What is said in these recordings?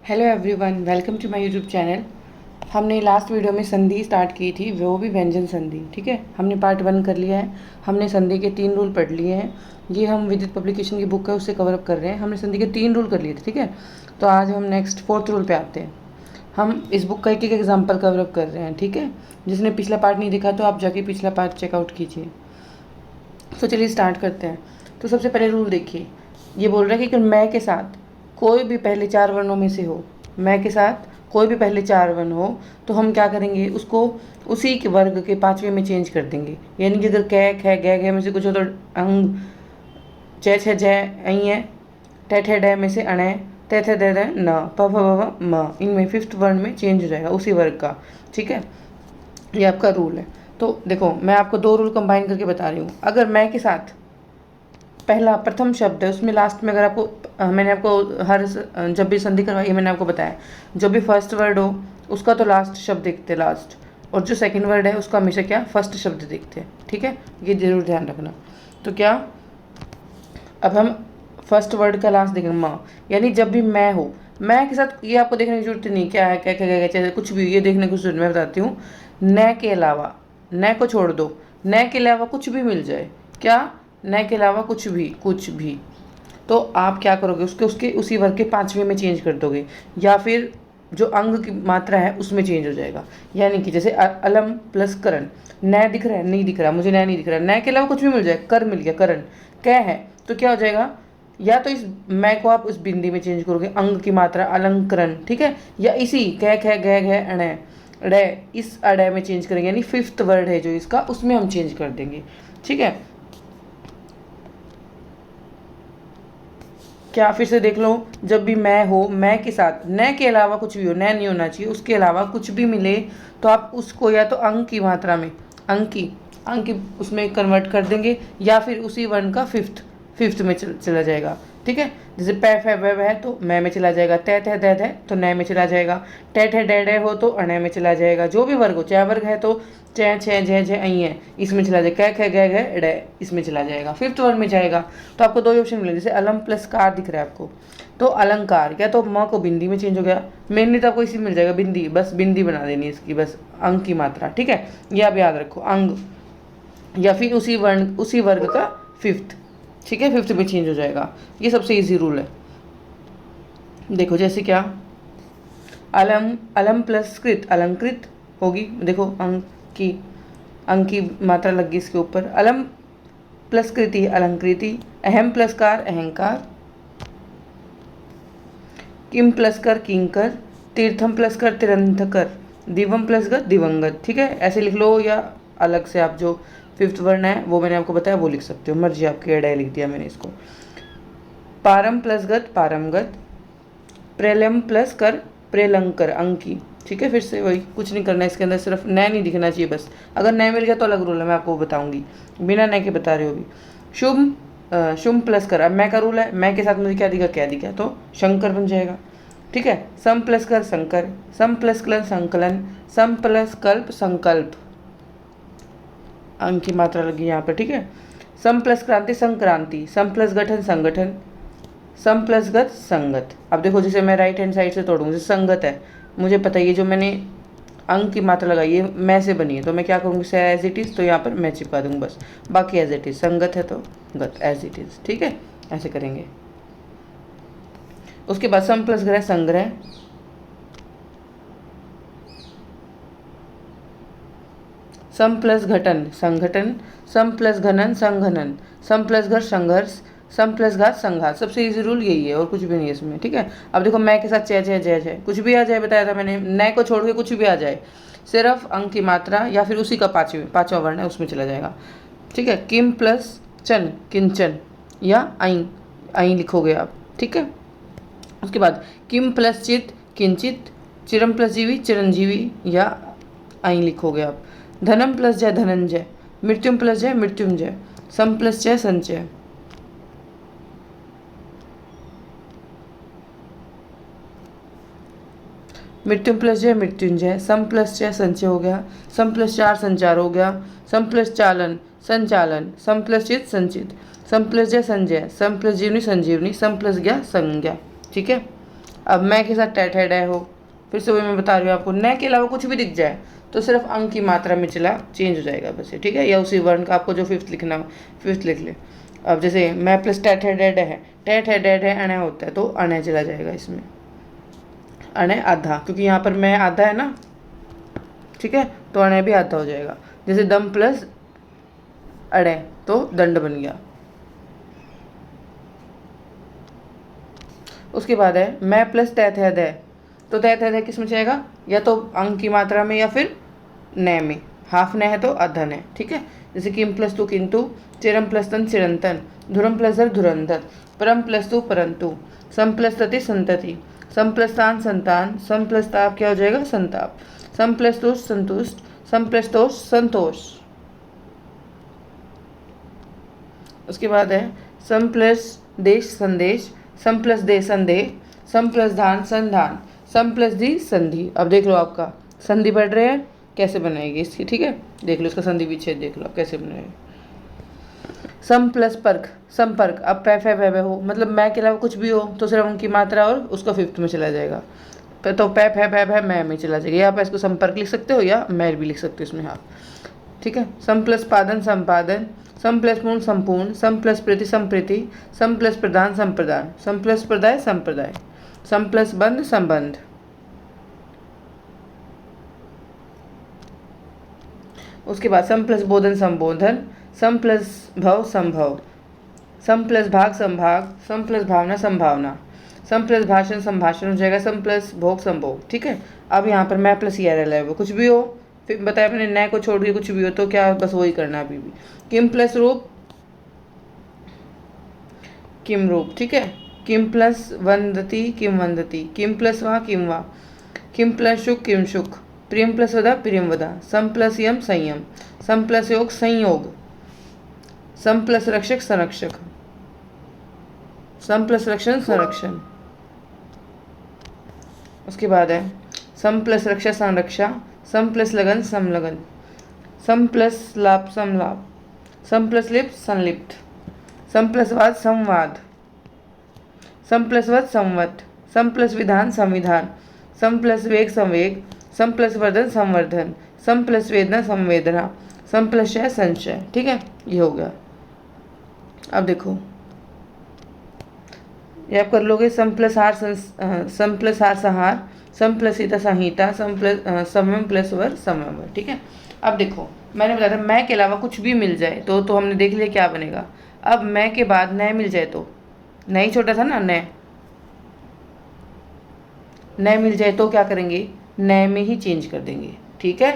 Hello everyone, welcome to my YouTube channel. हमने last video में संधि स्टार्ट की थी, वो भी व्यंजन संधि। ठीक है, हमने पार्ट 1 कर लिया है। हमने संधि के 3 रूल पढ़ लिए हैं। ये हम विदित पब्लिकेशन की बुक है, उससे कवर अप कर रहे हैं। हमने संधि के 3 रूल कर लिए थे। ठीक है, तो आज हम नेक्स्ट 4th रूल पे आते हैं। हम इस बुक का एक एक एग्जाम्पल कवर अप कर रहे हैं। ठीक है, जिसने पिछला पार्ट नहीं देखा तो आप जाके पिछला पार्ट चेकआउट कीजिए। तो चलिए स्टार्ट करते हैं। तो सबसे पहले रूल देखिए, ये बोल रहा है कि मैं के साथ कोई भी पहले 4 वर्णों में से हो, मैं के साथ कोई भी पहले 4 वर्ण हो, तो हम क्या करेंगे, उसको उसी के वर्ग के 5वें में चेंज कर देंगे। यानी कि अगर कै ख गै घे में से कुछ हो तो अंग, च छ जय अई है, ट ठ डै में से अण, त थ द द न, प फ व म, इनमें 5th वर्ण में चेंज हो जाएगा उसी वर्ग का। ठीक है, ये आपका रूल है। तो देखो, मैं आपको 2 रूल कंबाइन करके बता रही हूँ। अगर मैं के साथ पहला प्रथम शब्द है, उसमें लास्ट में अगर आपको मैंने आपको जब भी संधि करवाई है मैंने आपको बताया, जो भी फर्स्ट वर्ड हो उसका तो लास्ट शब्द देखते हैं लास्ट, और जो सेकंड वर्ड है उसका हमेशा क्या फर्स्ट शब्द देखते हैं। ठीक है, ये जरूर ध्यान रखना। तो क्या, अब हम फर्स्ट वर्ड का लास्ट देखेंगे माँ, यानी जब भी मैं हो, मैं के साथ ये आपको देखने की जरूरत नहीं क्या है, क्या क्या क्या कुछ भी ये देखने की जरूरत, मैं बताती हूँ। न के अलावा, न को छोड़ दो, न के अलावा कुछ भी मिल जाए, क्या, न के अलावा कुछ भी, तो आप क्या करोगे, उसके उसी वर्ग के 5वें में चेंज कर दोगे, या फिर जो अंग की मात्रा है उसमें चेंज हो जाएगा। यानी कि जैसे अलम प्लस करण, न दिख रहा है, नहीं दिख रहा, मुझे न नहीं दिख रहा, न के अलावा कुछ भी मिल जाए, कर मिल गया, करण कै है, तो क्या हो जाएगा, या तो इस मैं को आप उस बिंदी में चेंज करोगे, अंग की मात्रा अलंकरण। ठीक है, या इसी कै ख गै घै अण ड़े, इस अड़े में चेंज करेंगे, यानी 5th वर्ड है जो इसका, उसमें हम चेंज कर देंगे। ठीक है, क्या, फिर से देख लो, जब भी मैं हो, मैं के साथ न के अलावा कुछ भी हो, न नहीं होना चाहिए, उसके अलावा कुछ भी मिले तो आप उसको या तो अंग की मात्रा में, अंग की उसमें कन्वर्ट कर देंगे, या फिर उसी वर्ण का फिफ्थ में चला जाएगा। ठीक है, जैसे पै फै वै है तो मैं में चला जाएगा, तै थ दै है तो न में चला जाएगा, टे ठे डे डे हो तो अण में चला जाएगा, जो भी वर्ग हो, चाहे वर्ग है तो च छ झ झ अई है इसमें चला जाएगा, कै ख गै घै डे इसमें चला जाएगा, 5th वर्ड में जाएगा। तो आपको 2 ऑप्शन मिलेंगे, जैसे अलम प्लस कार दिख रहा है आपको, तो अलंकार, या तो म को बिंदी में चेंज हो गया, मेनली तो आपको इसी मिल जाएगा बिंदी, बस बिंदी बना देनी इसकी, बस अंग की मात्रा। ठीक है, ये आप याद रखो, अंग, या फिर उसी वर्ग का 5th। ठीक है, 5th में चेंज हो जाएगा। ये सबसे इजी रूल है। देखो जैसे क्या, अलम प्लस कृत, अलंकृत होगी, देखो अंग की मात्रा लग गई इसके ऊपर, अलम प्लस कृति अलंकृति, अहम प्लस कार अहंकार, किम प्लस कर किंकर, तीर्थम प्लस कर तिरंधकर, दिवम प्लस ग दिवंगत। ठीक है, ऐसे लिख लो, या अलग से आप जो 5th वर्ण है वो मैंने आपको बताया वो लिख सकते हो, मर्जी आपकी, एडाई लिख दिया मैंने इसको। पारम प्लस गत पारमगत, प्रेलम प्लस कर प्रेलंकर, अंकी। ठीक है, फिर से वही, कुछ नहीं करना है इसके अंदर, सिर्फ न नहीं दिखना चाहिए बस। अगर न मिल गया तो अलग रूल है, मैं आपको बताऊंगी, बिना न के बता रही हो भी। शुभ प्लस कर, अब मैं का रूल है, मैं के साथ मुझे क्या दिखा तो शंकर बन जाएगा। ठीक है, सम प्लस कर शंकर, सम प्लस कलन संकलन, सम प्लस कल्प संकल्प, अंक की मात्रा लगी यहाँ पर। ठीक है, सम प्लस क्रांति संक्रांति, सम प्लस गठन संगठन, सम प्लस गत संगत। अब देखो, जैसे मैं राइट हैंड साइड से तोड़ूंगी, जैसे संगत है, मुझे पता है ये जो मैंने अंक की मात्रा लगाई है मैं से बनी है, तो मैं क्या करूँगी, से एज इट इज़, तो यहाँ पर मैं चिपका दूँगी बस, बाकी एज इट इज़, संगत है तो गत एज इट इज़। ठीक है, ऐसे करेंगे। उसके बाद सम प्लस ग्रह संग्रह, सम प्लस घटन संगठन, सम प्लस घनन संघनन, सम प्लस घर संघर्ष, सम प्लस घात संघात। सबसे इजी रूल यही है और कुछ भी नहीं है इसमें। ठीक है, अब देखो, मैं के साथ जय जय जय जय, कुछ भी आ जाए, बताया था मैंने, न को छोड़ के कुछ भी आ जाए, सिर्फ अंक की मात्रा या फिर उसी का पाँचवा वर्ण है उसमें चला जाएगा। ठीक है, किम प्लस चन किंचन, या आई आई लिखोगे आप। ठीक है, उसके बाद किम प्लस चित किंचित, चिरम प्लस जीवी चिरंजीवी, या आई लिखोगे आप। धनम प्लस जय धनंजय, मृत्युम प्लस जय मृत्युंजय, सम प्लस जय संचय। मृत्युम प्लस जय मृत्युंजय, सम प्लस जय संचय हो गया, सम प्लस चार संचार हो गया, सम प्लस चालन संचालन, सम प्लस चित संचित, सम प्लस जय संजय, सम प्लस जीवनी संजीवनी, सम प्लस ज्ञा संज्ञा। ठीक है, अब मैं के साथ टैट है डै हो, फिर से वही मैं बता रही हूँ आपको, न के अलावा कुछ भी दिख जाए तो सिर्फ अंक की मात्रा में चला चेंज हो जाएगा बस ये, ठीक है। या उसी वर्ण का आपको जो फिफ्थ लिखना हो फिफ्थ लिख ले। अब जैसे मैं प्लस टैट है डैड है, टैट है डैड है अणय होता है तो अणय चला जाएगा इसमें, अणय आधा, क्योंकि यहाँ पर मैं आधा है ना, ठीक है, तो अणय भी आधा हो जाएगा। जैसे दम प्लस अणय तो दंड बन गया। उसके बाद है मैं प्लस तैत है दै, तो तैत है दै किस में जाएगा, या तो अंक की मात्रा में या फिर न में, हाफ न है तो आधा न, ठीक है। जैसे किम प्लस टू किंतु, चिरम प्लस तन चिरंतन, धुरम प्लस धर धुरंधर, परम प्लस टू परंतु, सम प्लस तति संतति, सम प्लस तान संतान, सम प्लस ताप क्या हो जाएगा संताप, सम प्लस तुष्ट संतुष्ट, सम प्लस तोष संतोष। उसके बाद है सम प्लस देश संदेश, सम प्लस दे संदेह, सम प्लस धान संधान, सम प्लस दी संधि। अब देख लो आपका संधि बढ़ रहे हैं कैसे बनाएगी इसकी, ठीक है, देख लो इसका संधि विच्छेद देख लो कैसे बनाएगी। सम प्लस पर्क संपर्क, अब पै फै भै हो, मतलब मैं के अलावा कुछ भी हो तो सिर्फ उनकी मात्रा और उसका फिफ्थ में चला जाएगा, तो पै फै भै भै मैं में चला जाएगा। या आप इसको संपर्क लिख सकते हो या मैं भी लिख सकते हो इसमें, हाँ ठीक है। सम प्लस पादन संपादन, सम प्लस पूर्ण संपूर्ण, सम प्लस प्रीति संप्रीति, सम प्लस प्रदान संप्रदान, सम प्लस प्रदाय संप्रदाय, सम प्लस बंध संबंध। उसके बाद सम प्लस बोधन संबोधन, सम प्लस भव संभव, सम प्लस भाग संभाग, सम प्लस भावना संभावना, सम प्लस भाषण संभाषण हो जाएगा, सम प्लस भोग संभोग, ठीक है। अब यहाँ पर मैं प्लस ये रहा है कुछ भी हो, फिर बताया मैंने नए को छोड़ के कुछ भी हो तो क्या बस वही करना अभी भी। किम प्लस रूप किम रूप, ठीक है। किम प्लस वंदती किम वंदती, किम प्लस वा किम वा, किम प्लस शुक किम शुक, प्रियम प्लस वदा प्रियम वदा, सम प्लस यम संयम, सम प्लस योग संयोग, सम प्लस रक्षक संरक्षक, सम प्लस रक्षण संरक्षण। उसके बाद है सम प्लस रक्षा संरक्षा, सम प्लस लगन समलगन, सम प्लस लाभ समलाभ, सम प्लस लिप्त संलिप्त, सम प्लस वाद संवाद, सम प्लस वत संवत, सम प्लस विधान संविधान, सम प्लस वेग संवेग, सम प्लस वर्धन संवर्धन, सम प्लस वेदना संवेदना, सम प्लस शय संशय, ठीक है, ये हो गया। अब देखो ये आप कर लोगे, सम प्लस हार सम प्लस हार संहार, सम प्लस हिता संहिता, सम प्लस समम प्लस वर समवर, ठीक है। अब देखो मैंने बताया था मैं के अलावा कुछ भी मिल जाए तो हमने देख लिया क्या बनेगा। अब मैं के बाद नए मिल जाए तो, नई छोटा था ना, नए मिल जाए तो क्या करेंगे, नए में ही चेंज कर देंगे, ठीक है।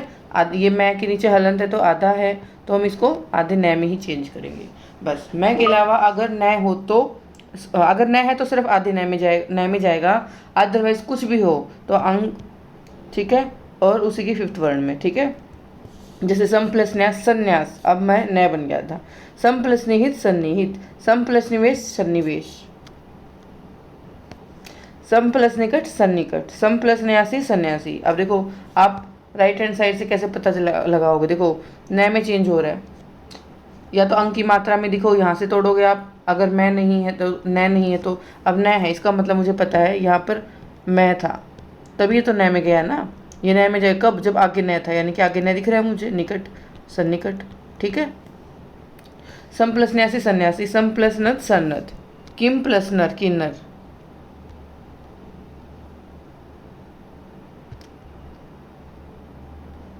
ये मैं के नीचे हलंत है तो आधा है तो हम इसको आधे नए में ही चेंज करेंगे बस। मैं के अलावा अगर नए हो तो, अगर नए है तो सिर्फ आधे नए में जाएगा, अदरवाइज कुछ भी हो तो अंग, ठीक है, और उसी की फिफ्थ वर्ण में, ठीक है। जैसे सम प्लस न्यास संन्यास, अब मैं नया बन गया था। सम प्लस निहित सन्निहित, सम प्लस निवेश सन्निवेश, सम प्लस निकट सन्निकट, सम प्लस न्यासी सन्यासी। अब देखो आप राइट हैंड साइड से कैसे पता लगाओगे, देखो नए में चेंज हो रहा है, या तो अंक की मात्रा में दिखो यहाँ से तोड़ोगे आप, अगर मैं नहीं है तो नए नहीं है तो अब नए है, इसका मतलब मुझे पता है यहाँ पर मैं था तभी तो नए में गया ना, ये नए में जाए कब, जब आगे नए था, यानी कि आगे नए दिख रहा है मुझे, निकट सन्निकट, ठीक है। सम प्लस न्यासी सन्यासी, सम प्लस नद सन्नत, किम प्लस नर किन्नर,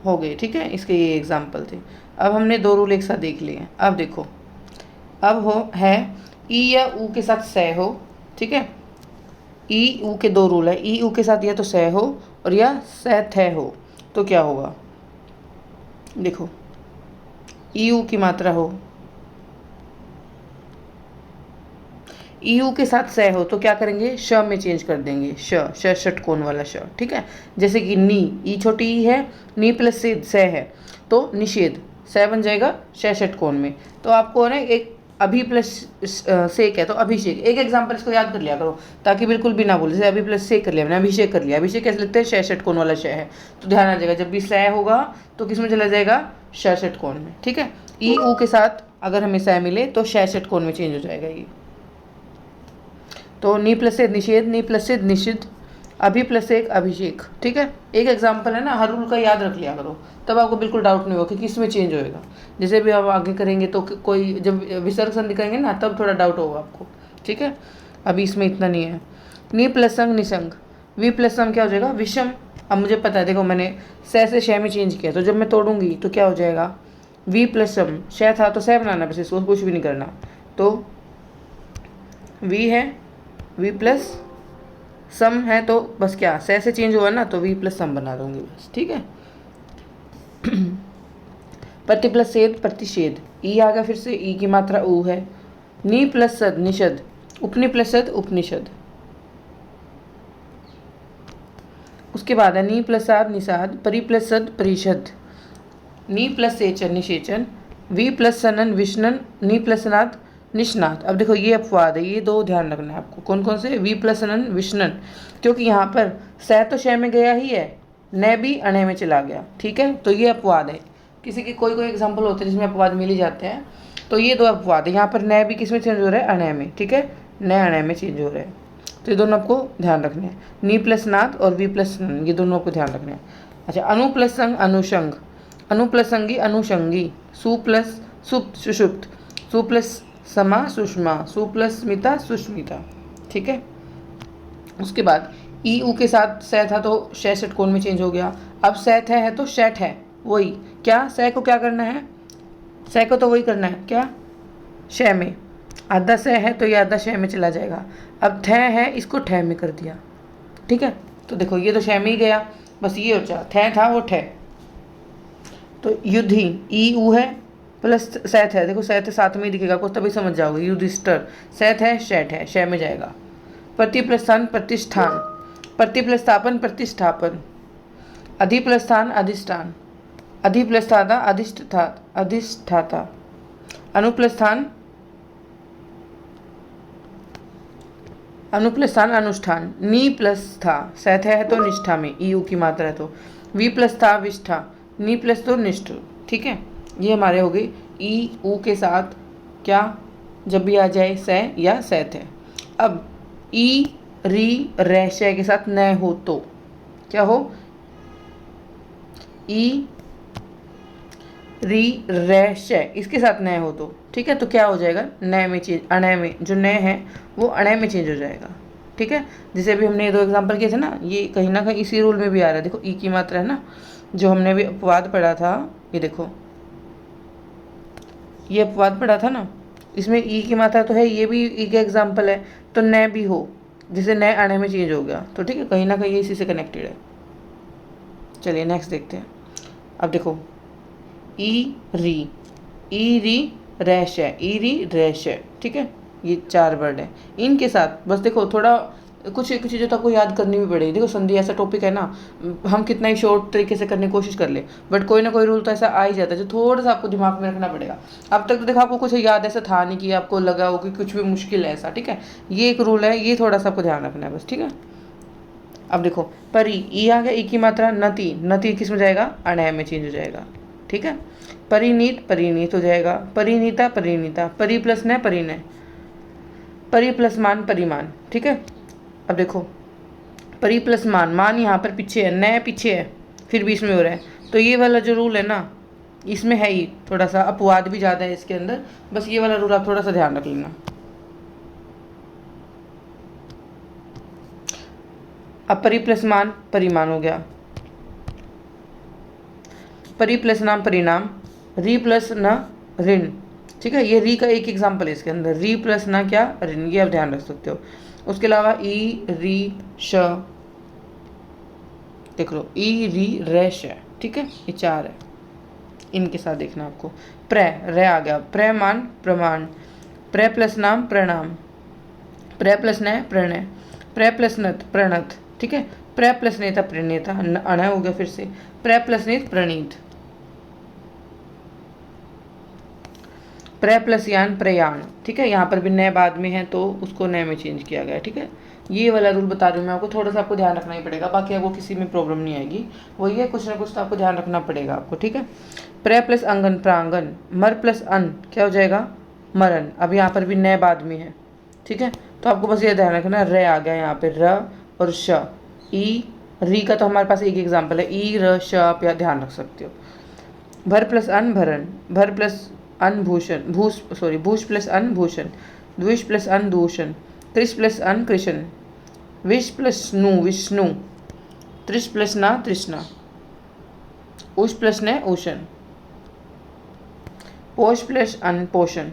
हो गए, ठीक है। इसके ये एग्जाम्पल थे। अब हमने दो रूल एक साथ देख लिए। अब देखो अब हो है ई या ऊ के साथ स हो, ठीक है। ई ऊ के दो रूल है, ई ऊ के साथ या तो स हो और या स थ हो, तो क्या होगा, देखो ई ऊ की मात्रा हो, ई यू के साथ स हो तो क्या करेंगे, श में चेंज कर देंगे, श षटकोण वाला श, ठीक है। जैसे कि नी, ई छोटी ई है, नी प्लस से स है तो निषेध, स बन जाएगा श षटकोण में। तो आपको ना एक अभी प्लस सेक है तो अभिषेक, एक एग्जांपल इसको याद कर लिया करो ताकि बिल्कुल भी ना बोले। जैसे अभी प्लस सेक कर लिया मैंने, अभिषेक कर लिया, अभिषेक कैसे लिखते हैं, श षटकोण वाला श है, तो ध्यान आ जाएगा जब भी स होगा तो किस में चला जाएगा, श षटकोण में, ठीक है। ई ऊ के साथ अगर हमें स मिले तो श षटकोण में चेंज हो जाएगा ये। तो नी प्लस से निषेध, नी प्लस से निषिद्ध, अभी प्लस एक अभिषेक, ठीक है। एक एग्जाम्पल है ना, हर रूल का याद रख लिया करो, तब आपको बिल्कुल डाउट नहीं होगा कि किस में चेंज होएगा। जैसे भी आप आगे करेंगे तो कोई जब विसर्ग संधि करेंगे ना तब थोड़ा डाउट होगा आपको, ठीक है। अभी इसमें इतना नहीं है। नि प्लस अंग निसंग, वी प्लस अंग क्या हो जाएगा विषम। अब मुझे पता है, देखो मैंने से शय में चेंज किया, तो जब मैं तोड़ूंगी तो क्या हो जाएगा वी प्लस सम, शय था तो शय बनाना, बस इसको कुछ भी नहीं करना। तो वी है, वी प्लस सम है, तो बस क्या से चेंज हुआ ना, तो वी प्लस सम बना दूंगी बस, ठीक है। प्रति प्लस सेद प्रतिषेध, ई आ गया फिर से, ई की मात्रा ऊ है। नी प्लस सद निषद, उपनि प्लस सद उपनिषद। उसके बाद है नी प्लस साद निषाद, परि प्लस सद परिषद। नी प्लस सेचन निषेचन, we plus Sanon विष्णन, knee plus नाद निष्णात। अब देखो ये अपवाद है, ये दो ध्यान रखना है आपको। कौन कौन से, वी प्लस सनन विष्णन, क्योंकि यहाँ पर स तो शय में गया ही है, न भी अणे में चला गया, ठीक है। तो ये अपवाद है। किसी के कोई एग्जाम्पल होते हैं जिसमें अपवाद मिल ही जाते हैं, तो ये दो अपवाद है। यहाँ पर न भी किस में चेंज हो रहा है, अणे में, ठीक है, न अणे में चेंज हो रहा है। तो ये दोनों आपको ध्यान रखने हैं, नी प्लस नाद और वी प्लस नन, ये दोनों आपको ध्यान रखने हैं। अच्छा, अनु प्लस संग अनुषंग, अनु प्लस संगी अनुषंगी, सु प्लस सुप्त सुषुप्त, सु प्लस समा सुषमा, सु प्लस स्मिता सुष्मिता, ठीक है। उसके बाद ई ऊ के साथ स था तो शय षटकोण में चेंज हो गया। अब सैथ है तो शैठ है, वही क्या, स को क्या करना है, स को तो वही करना है क्या, शय में। आधा स है तो ये आधा शय में चला जाएगा। अब थ है, इसको ठ में कर दिया, ठीक है। तो देखो ये तो शय में ही गया, बस ये हो जाए, थ था वो ठ। तो युद्धि, ई ऊ है प्लस सैथ है, देखो सैथ साथ में ही दिखेगा आपको, तभी समझ जाओगे। युधिष्ठर, सैथ है शैठ है, शय में जाएगा। प्रतिप्रस्थान प्रतिष्ठान, प्रतिप्रस्थापन प्रतिष्ठापन, अधिप्रस्थान अधिष्ठान, अधिप्रस्थाता अधिष्ठाता, अनुप्रस्थान अनुप्रस्थान अनुष्ठान। नी प्लस था, सैथ है तो निष्ठा में, ई यू की मात्रा है तो। वी प्लस था विष्ठा, नी प्लस तो निष्ठ, ठीक है। ये हमारे हो गए ई ऊ के साथ क्या, जब भी आ जाए स या सैथ है। अब ई री रैशय के साथ न हो तो क्या हो, ई री रैशय इसके साथ न हो तो, ठीक है। तो क्या हो जाएगा, न में चेंज, अणय में, जो न है वो अणय में चेंज हो जाएगा, ठीक है। जैसे अभी हमने ये दो एग्जांपल किए थे ना, ये कहीं ना कहीं इसी रूल में भी आ रहा है। देखो ई की मात्रा है ना, जो हमने भी अपवाद पढ़ा था, ये देखो ये अपवाद पढ़ा था ना, इसमें ई की मात्रा तो है, ये भी ई का एग्जाम्पल है। तो न भी हो, जैसे न अणे में चेंज हो गया, तो ठीक है, कहीं ना कहीं ये इसी से कनेक्टेड है। चलिए नेक्स्ट देखते हैं। अब देखो ई री रैश है, ई री रैश है, ठीक है। ये चार वर्ड है, इनके साथ बस देखो थोड़ा कुछ चीज़ें तो आपको याद करनी भी पड़ेगी। देखो संधि ऐसा टॉपिक है ना, हम कितना ही शॉर्ट तरीके से करने की कोशिश कर ले, बट कोई ना कोई रूल तो ऐसा आ ही जाता है जो थोड़ा सा आपको दिमाग में रखना पड़ेगा। अब तक तो देखो आपको कुछ याद ऐसा था नहीं कि आपको लगा हो कि कुछ भी मुश्किल है ऐसा, ठीक है। ये एक रूल है, ये थोड़ा सा आपको ध्यान रखना है बस, ठीक है। अब देखो परी, ई आ गया, ई की मात्रा नति किस में जाएगा, अणय में चेंज हो जाएगा, ठीक है। परिनीत परिनीत हो जाएगा, परिनीता परिनीता, परि प्लस न परिणय, परि प्लस मान परिमान, ठीक है। अब देखो परि प्लस मान, मान यहाँ पर पीछे है, न पीछे है, फिर बीच में हो रहा है, तो ये वाला जो रूल है ना, इसमें है ही थोड़ा सा अपवाद भी ज़्यादा है इसके अंदर, बस ये वाला रूल आप थोड़ा सा ध्यान रख लेना। अब परि प्लस मान परिमान हो गया, परि प्लस नाम परिणाम, री प्लस न ऋण, ठीक है। ये री का एक एग्जाम्पल है इसके अंदर, री प्लस ना क्या ऋण, ये आप ध्यान रख सकते हो। उसके अलावा ई री श, देख लो ई री रैश है, ठीक है, ये चार है, इनके साथ देखना आपको। प्र रे आ गया, प्रमान प्रमाण, प्र प्लस नाम प्रणाम, प्र प्लस न प्रणय, प्र प्लस नत प्रणत, ठीक है। प्र प्लस नेता प्रणेता, अण हो गया फिर से, प्र प्लस नेत प्रणीत, प्र प्लस यान प्रयाण, ठीक है। यहाँ पर भी नए बाद में है तो उसको नए में चेंज किया गया, ठीक है। ये वाला रूल बता रही हूँ मैं आपको, थोड़ा सा आपको ध्यान रखना ही पड़ेगा, बाकी आपको किसी में प्रॉब्लम नहीं आएगी, वही है कुछ ना कुछ तो आपको ध्यान रखना पड़ेगा आपको, ठीक है। प्र प्लस अंगन प्रांगन, मर प्लस अन क्या हो जाएगा, मरण। अब यहाँ पर भी नए बाद में है, ठीक है। तो आपको बस ये ध्यान रखना, र आ गया यहाँ पे र और श, ई री का तो हमारे पास एक एग्जाम्पल है, ई र श, आप या ध्यान रख सकते हो। भर प्लस अन भरन, भर प्लस अन भूषण, भूष प्लस अन भूषण, द्विष प्लस अन दूषण, कृष प्लस अन कृष्ण, विष प्लस नु विष्णु, त्रिश प्लस ना तृष्णा, उष प्लस न उषण, पोष प्लस अन पोषण,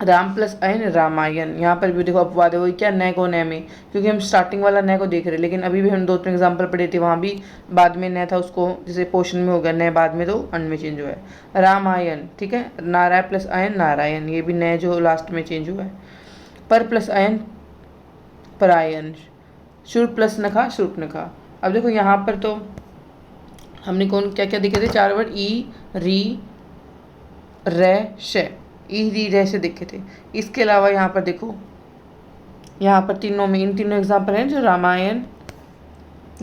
राम प्लस अयन रामायण। यहाँ पर भी देखो अपवाद है, वही क्या न को न में, क्योंकि हम स्टार्टिंग वाला न को देख रहे हैं, लेकिन अभी भी हम 2-3 एग्जाम्पल पढ़े थे, वहाँ भी बाद में न था, उसको जैसे पोषण में हो गया न, बाद में तो अन में चेंज हुआ है। रामायण, ठीक है, नाराय प्लस अयन नारायण, ये भी न जो लास्ट में चेंज हुआ है। पर प्लस अयन परायण, शुर प्लस नखा शूर्पनखा। अब देखो यहाँ पर तो हमने कौन क्या क्या देखे थे, 4 वर्ड, ई री रे श, ई री रे से देखे थे। इसके अलावा यहाँ पर देखो, यहाँ पर तीनों में, इन तीनों एग्जाम्पल हैं जो रामायण,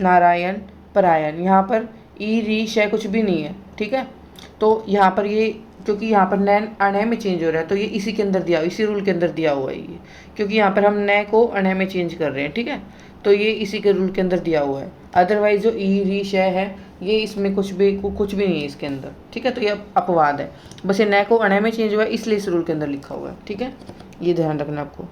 नारायण, परायण। यहाँ पर ई री श कुछ भी नहीं है, ठीक है। तो यहाँ पर ये, क्योंकि यहाँ पर नैन अनय में चेंज हो रहा है, तो ये इसी के अंदर दिया, इसी रूल के अंदर दिया हुआ है ये, क्योंकि यहाँ पर हम नय को अनय में चेंज कर रहे हैं, ठीक है, तो ये इसी के रूल के अंदर दिया हुआ है। अदरवाइज जो ई री श है, ये इसमें कुछ भी नहीं है इसके अंदर, ठीक है, तो ये अपवाद है, बस ये न को अनय में चेंज हुआ है, इसलिए इस रूल के अंदर लिखा हुआ है, ठीक है, ये ध्यान रखना आपको।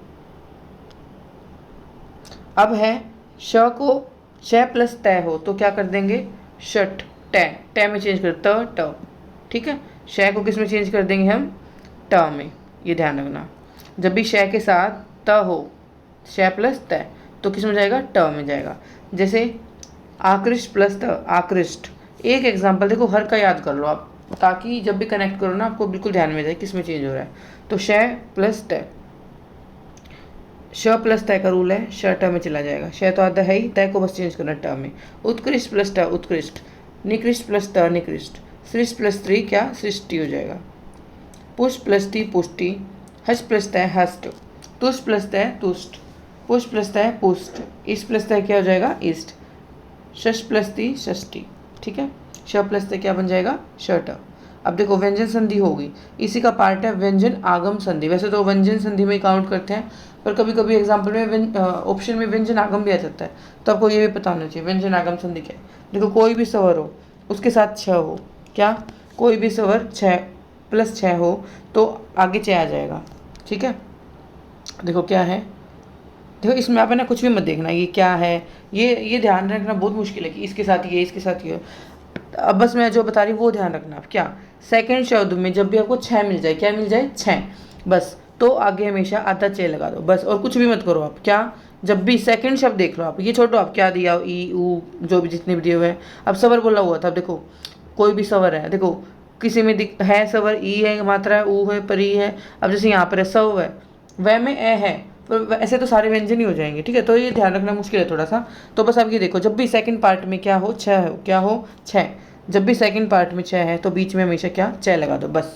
अब है श को श प्लस तय हो तो क्या कर देंगे, शट ट में चेंज कर ट, ठीक है। श को किस में चेंज कर देंगे हम, ट में, ये ध्यान रखना। जब भी श के साथ त हो, श प्लस तय, तो किस में जाएगा, ट में जाएगा। जैसे आकृष्ट प्लस त, आकृष्ट। एक एग्जाम्पल देखो, हर का याद कर लो आप, ताकि जब भी कनेक्ट करो ना आपको बिल्कुल ध्यान में जाए किस में चेंज हो रहा है। तो श प्लस तय, श प्लस तय का रूल है, श ट में चला जाएगा, श तो आता है ही, तय को बस चेंज करना ट में। उत्कृष्ट प्लस ट उत्कृष्ट, निकृष्ट प्लस त निकृष्ट, सृष्ट प्लस त्रि क्या सृष्टि हो जाएगा। पुष्ट प्लस टी पुष्टि, हस्त प्लस तय हस्त, तुष्ट प्लस तय तुष्ट, पुष्ट प्लस तय पुष्ट, इष्ट प्लस तय क्या हो जाएगा इष्ट, षष्ठ प्लस ती षष्ठी, ठीक है। श प्लस तय क्या बन जाएगा, शट। अब देखो व्यंजन संधि होगी, इसी का पार्ट है व्यंजन आगम संधि। वैसे तो व्यंजन संधि में काउंट करते हैं, पर कभी कभी एग्जाम्पल में ऑप्शन में व्यंजन आगम भी आ जाता है, तो आपको ये भी पता होना चाहिए व्यंजन आगम संधि क्या है। देखो कोई भी स्वर हो, उसके साथ छ हो, क्या, कोई भी स्वर छ प्लस छ हो तो आगे च आ जाएगा, ठीक है। देखो क्या है, देखो इसमें आप है ना कुछ भी मत देखना ये क्या है, ये ध्यान रखना बहुत मुश्किल है कि इसके साथ ये इसके साथ ये। अब बस मैं जो बता रही हूँ वो ध्यान रखना आप। क्या, सेकंड शब्द में जब भी आपको छः मिल जाए, क्या मिल जाए, छः, बस, तो आगे हमेशा आधा चे लगा दो बस, और कुछ भी मत करो आप। क्या, जब भी सेकंड शब्द देख लो आप, ये छोड़ो आप क्या दिया, ई ऊ जो भी जितने भी दिए हुए हैं। अब सवर बोला हुआ था, देखो कोई भी सवर है, देखो किसी में दिख है सवर, ई है मात्रा है, ऊ है परी है। अब जैसे यहाँ पर है सव है, वह में ए है, तो ऐसे तो सारे व्यंजन ही हो जाएंगे, ठीक है। तो ये ध्यान रखना मुश्किल है थोड़ा सा। तो बस आप ये देखो, जब भी सेकंड पार्ट में क्या हो, छः हो, क्या हो, छः, जब भी सेकंड पार्ट में छः है तो बीच में हमेशा क्या, च लगा दो बस।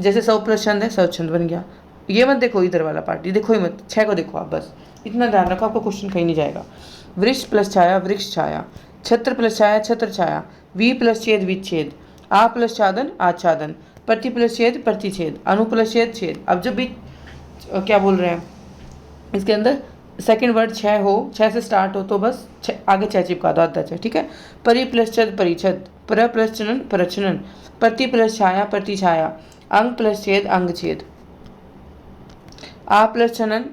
जैसे सौ प्लस छंद है, सौ छंद बन गया। ये मत देखो इधर वाला पार्ट, ये देखो ही मत, छः को देखो आप, बस इतना ध्यान रखो, आपको क्वेश्चन कहीं नहीं जाएगा। वृक्ष प्लस छाया वृक्ष छाया, छत्र प्लस छाया छत्र छाया, वी प्लस छेद विच्छेद, आ प्लस छादन आच्छादन, प्रति प्लस छेद प्रतिछेद, अनु प्लस छेद छेद। अब जब भी क्या बोल रहे हैं इसके अंदर, सेकंड वर्ड छः हो, छः से स्टार्ट हो तो बस आगे छः चिपका दो, आधा छः, ठीक है। परि प्लस छद परिछद, पर प्लस चनन परचनन, प्रति प्लस छाया प्रति छाया, अंग प्लस छेद अंग छेद, आ प्लस चनन,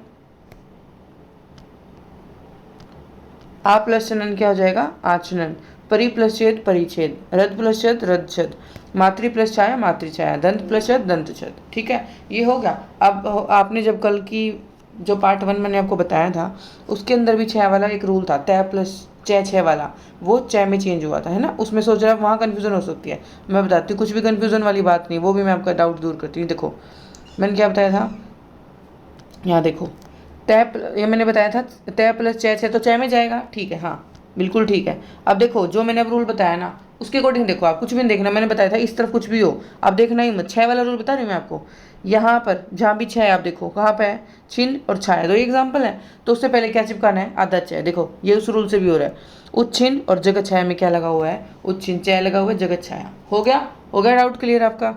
आ प्लस चनन क्या हो जाएगा, आचनन, परि प्लस छेद परिच्छेद, रद प्लस छद रद छद, मातृ प्लस छाया मातृ छाया, दंत प्लस छद दंत छद, ठीक है। ये हो गया। अब आपने जब कल की जो पार्ट 1 मैंने आपको बताया था, उसके अंदर भी छः वाला एक रूल था, तय प्लस छः वाला, वो छः में चेंज हुआ था, है ना। उसमें सोच रहा वहाँ कन्फ्यूज़न हो सकती है, मैं बताती हूँ, कुछ भी कन्फ्यूज़न वाली बात नहीं, वो भी मैं आपका डाउट दूर करती हूँ। देखो मैंने क्या बताया था, यहाँ देखो, ये मैंने बताया था तय प्लस छः तो छः में जाएगा, ठीक है, हाँ बिल्कुल ठीक है। अब देखो जो मैंने अब रूल बताया ना, उसके अकॉर्डिंग देखो, आप कुछ भी नहीं देखना, मैंने बताया था इस तरफ कुछ भी हो आप देखना ही मत, छः वाला रूल बता रही हूँ मैं आपको। यहाँ पर जहाँ भी छः आप देखो कहाँ पे है, छिन्न और छाया, दो एग्जाम्पल है, तो उससे पहले क्या चिपकाना है, आधा छः। देखो ये उस रूल से भी हो रहा है, उच्छिन्न और जगत छाया में क्या लगा हुआ है, उच्छिन्न, छः लगा हुआ है, जगत छाया। हो गया डाउट क्लियर आपका।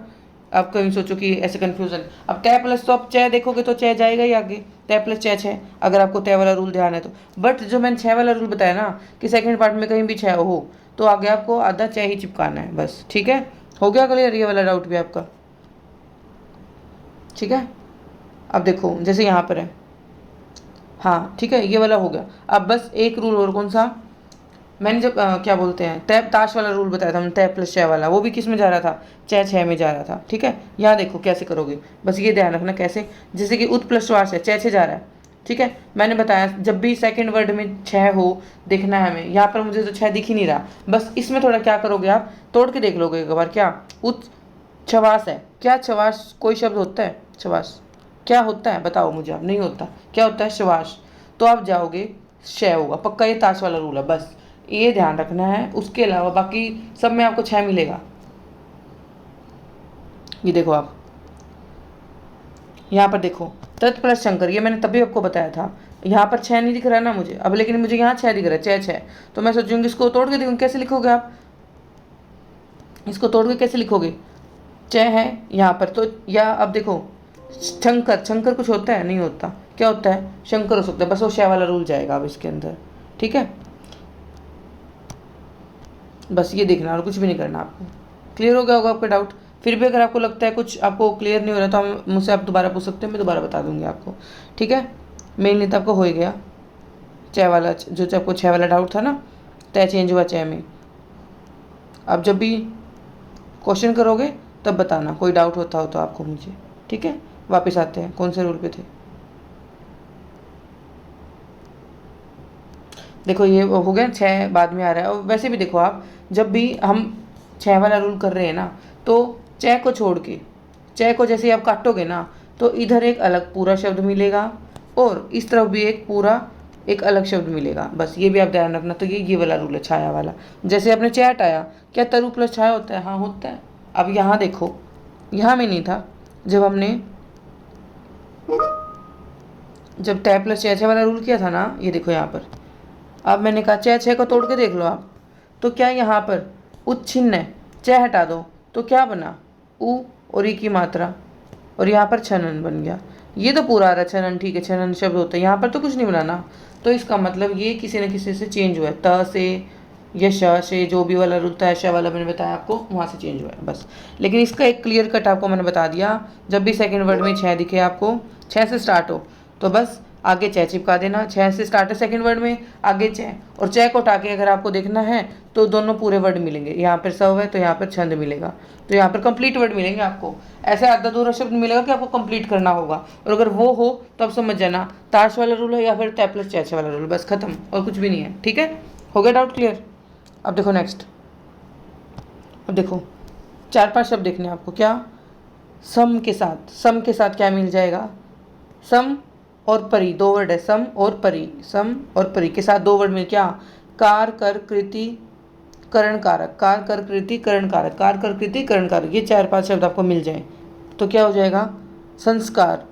आप कहीं सोचो कि ऐसे कन्फ्यूजन, अब तय प्लस तो आप चय देखोगे तो चय जाएगा ही आगे, तय प्लस चय छः, अगर आपको तय वाला रूल ध्यान है तो। बट जो मैंने छः वाला रूल बताया ना कि सेकंड पार्ट में कहीं भी छः हो तो आगे आपको आधा चय ही चिपकाना है बस। ठीक है, हो गया क्लियर ये वाला डाउट भी आपका? ठीक है, अब देखो जैसे यहाँ पर है, हाँ ठीक है, ये वाला हो गया। अब बस एक रूल और, कौन सा? मैंने जब क्या बोलते हैं तय ताश वाला रूल बताया था हमने, तय प्लस छः वाला, वो भी किस में जा रहा था? छः छः में जा रहा था। ठीक है, यहाँ देखो कैसे करोगे, बस ये ध्यान रखना कैसे। जैसे कि उत प्लस श्वास है, छः छः जा रहा है। ठीक है, मैंने बताया जब भी सेकंड वर्ड में छः हो देखना है हमें। यहाँ पर मुझे तो छः दिख ही नहीं रहा, बस इसमें थोड़ा क्या करोगे आप, तोड़ के देख लोगे एक बार। क्या उत छवास है? क्या छवास कोई शब्द होता है? छवास क्या होता है बताओ मुझे आप। नहीं होता। क्या होता है? श्वास। तो आप जाओगे क्षय होगा पक्का, ये ताश वाला रूल है, बस ये ध्यान रखना है। उसके अलावा बाकी सब में आपको छः मिलेगा। ये देखो आप यहाँ पर देखो, तत् प्लस शंकर, ये मैंने तभी आपको बताया था। यहाँ पर छः नहीं दिख रहा है ना मुझे अब, लेकिन मुझे यहाँ छः दिख रहा है, छः छः। तो मैं सोचूंगी इसको तोड़ के देखूँगी कैसे लिखोगे आप, इसको तोड़ के कैसे लिखोगे? छः है यहाँ पर तो, या अब देखो शंकर, शंकर कुछ होता है? नहीं होता। क्या होता है? शंकर हो सकता है, बस वो शय वाला रूल जाएगा अब इसके अंदर। ठीक है, बस ये देखना और कुछ भी नहीं करना आपको। क्लियर हो गया होगा आपका डाउट? फिर भी अगर आपको लगता है कुछ आपको क्लियर नहीं हो रहा तो हम मुझसे आप दोबारा पूछ सकते हैं, मैं दोबारा बता दूंगी आपको। ठीक है, मेनली तो आपको हो ही गया छः वाला, जो आपको छः वाला डाउट था ना, तय चेंज हुआ छः में। अब जब भी क्वेश्चन करोगे तब बताना कोई डाउट होता हो तो आपको मुझे। ठीक है, वापस आते हैं, कौन से रूल पे थे? देखो ये हो गया, छः बाद में आ रहा है। और वैसे भी देखो आप, जब भी हम छः वाला रूल कर रहे हैं ना, तो चय को छोड़ के, चय को जैसे आप काटोगे ना तो इधर एक अलग पूरा शब्द मिलेगा और इस तरफ भी एक पूरा एक अलग शब्द मिलेगा। बस ये भी आप ध्यान रखना। तो ये वाला रूल है छाया वाला। जैसे आपने चय हटाया, क्या तरु प्लस छाया होता है? हाँ होता है। अब यहाँ देखो, यहाँ में नहीं था जब हमने, जब तय प्लस छः छः वाला रूल किया था ना, ये देखो यहाँ पर। अब मैंने कहा छः छः को तोड़ के देख लो आप, तो क्या यहाँ पर उच्छिन्न है? छः हटा दो तो क्या बना? उ और ई की मात्रा, और यहाँ पर छनन बन गया। ये तो पूरा आ रहा है छनन, ठीक है, छनन शब्द होता है, यहाँ पर तो कुछ नहीं बनाना। तो इसका मतलब ये किसी न किसी से चेंज हुआ है, त से या श से, जो भी वाला रूल था श वाला मैंने बताया आपको, वहाँ से चेंज हुआ है बस। लेकिन इसका एक क्लियर कट आपको मैंने बता दिया, जब भी सेकंड वर्ड में छः दिखे आपको, छः से स्टार्ट हो तो बस आगे चय चिपका देना। छः से स्टार्ट है सेकंड वर्ड में, आगे चय, और चय को उठा के अगर आपको देखना है तो दोनों पूरे वर्ड मिलेंगे। यहाँ पर सव है तो यहाँ पर छंद मिलेगा, तो यहाँ पर कंप्लीट वर्ड मिलेंगे आपको। ऐसा आधा अधूरा शब्द मिलेगा कि आपको कंप्लीट करना होगा, और अगर वो हो तो आप समझ जाना ताश वाला रूल है या फिर तय प्लस चय वाला रूल, बस खत्म, और कुछ भी नहीं है। ठीक है, हो गया डाउट क्लियर? अब देखो नेक्स्ट, अब देखो 4-5 शब्द देखने आपको। क्या? सम के साथ, सम के साथ क्या मिल जाएगा? सम और परी, दो वर्ड है, सम और परी, सम और परी के साथ दो वर्ड मिल, क्या? कार कर कृति करण कारक, कार कर कृति करण कारक, कार कर कृति करण कारक, ये 4-5 शब्द आपको मिल जाए तो क्या हो जाएगा? संस्कार,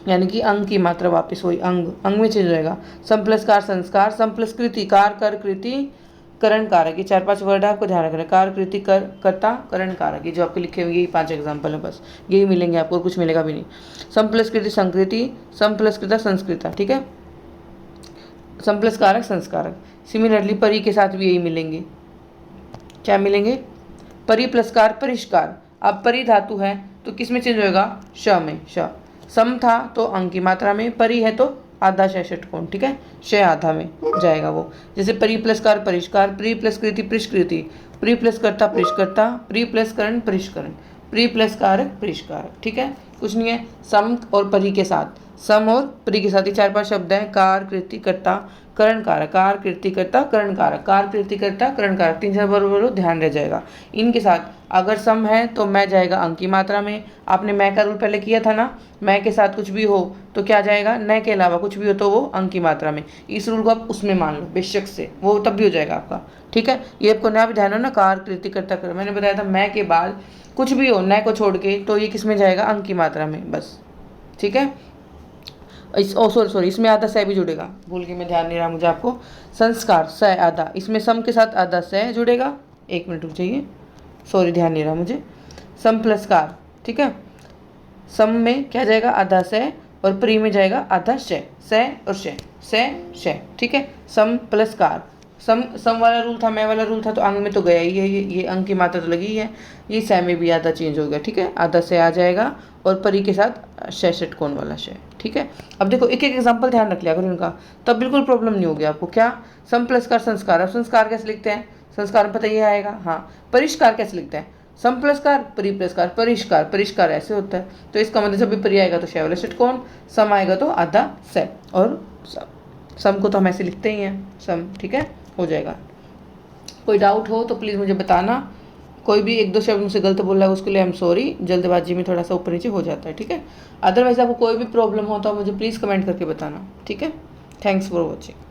यानी कि अंग की मात्रा वापस हुई, अंग, अंग में चेंज हो जाएगा। सम प्लस कार संस्कार, सम प्लस कृति, कार कर कृति करण कारक, ये 4-5 वर्ड है, आपको ध्यान रखना है। कार कृति कर कर्ता करण कारक, ये जो आपके लिखे हुए यही 5 एग्जाम्पल है, बस यही मिलेंगे आपको और कुछ मिलेगा भी नहीं। सम प्लस कृति संकृति, सम प्लस कृता संस्कृता, ठीक है, सम प्लस कारक संस्कारक। सिमिलरली परी के साथ भी यही मिलेंगे। क्या मिलेंगे? परी प्लस कार परिष्कार। अब परी धातु है तो किस में चेंज होएगा? श में, श। सम था तो अंग की मात्रा में, परी है तो आधा श षटकोण, ठीक है, श आधा में जाएगा वो। जैसे परी प्लस कार परिष्कार, प्री प्लस कृति परिष्कृति, प्री प्लस कर्ता परिष्कर्ता, प्री प्लस करण परिष्करण, प्री प्लस कारक परिष्कारक, ठीक है, कुछ नहीं है। सम और परी के साथ, सम और परी के साथ ही 4-5 शब्द हैं, कार कृति कर्ता करण कारक, कार कृति कर्ता करण कारक, कार कृति कर्ता करण कारक, 3-4 बार बोलो ध्यान रह जाएगा। इनके साथ अगर सम है तो मैं जाएगा अंक की मात्रा में। आपने मैं का रूल पहले किया था ना, मैं के साथ कुछ भी हो तो क्या जाएगा? न के अलावा कुछ भी हो तो वो अंक की मात्रा में। इस रूल को आप उसमें मान लो बेशक से, वो तब भी हो जाएगा आपका, ठीक है। ये आपको नया भी ध्यान हो ना, कार कृति कर्ता करण, मैंने बताया था मैं के बाद कुछ भी हो न को छोड़ के तो ये किस में जाएगा? अंक की मात्रा में, बस, ठीक है। सॉरी इसमें आधा स भी जुड़ेगा, भूल के मैं ध्यान नहीं रहा मुझे आपको। संस्कार स आधा, इसमें सम के साथ आधा स जुड़ेगा। 1 मिनट रुक जाइए, सॉरी ध्यान नहीं रहा मुझे। सम प्लस कार, ठीक है। सम में क्या जाएगा, आधा से, और प्री में जाएगा आधा से और से, ठीक है। सम प्लस कार, सम वाला रूल था, मैं वाला रूल था, तो अंग में तो गया ही है, ये अंग की मात्रा तो लगी ही है, ये से में भी आधा चेंज हो गया, ठीक है। आधा से आ जाएगा और परी के साथ षटकोण वाला शे, ठीक है। अब देखो एक एक एग्जाम्पल ध्यान रख लिया करो इनका, तब बिल्कुल प्रॉब्लम नहीं होगी आपको। क्या, सम प्लस कार संस्कार, अब संस्कार कैसे लिखते हैं, संस्कार में पता ही आएगा, हाँ। परिष्कार कैसे लिखते हैं, सम प्लस कार परी प्लस कार, परिष्कार, परिष्कार ऐसे होता है, तो इसका मतलब जब भी परी आएगा तो शय वाला षटकोण, सम आएगा तो आधा से, और सम को तो हम ऐसे लिखते ही हैं सम, ठीक है, हो जाएगा। कोई डाउट हो तो प्लीज़ मुझे बताना, कोई भी एक दो शब्द मुझसे गलत बोला है उसके लिए आई एम सॉरी, जल्दबाजी में थोड़ा सा ऊपर नीचे हो जाता है, ठीक है। अदरवाइज आपको कोई भी प्रॉब्लम हो तो आप मुझे प्लीज़ कमेंट करके बताना, ठीक है। Thanks for watching.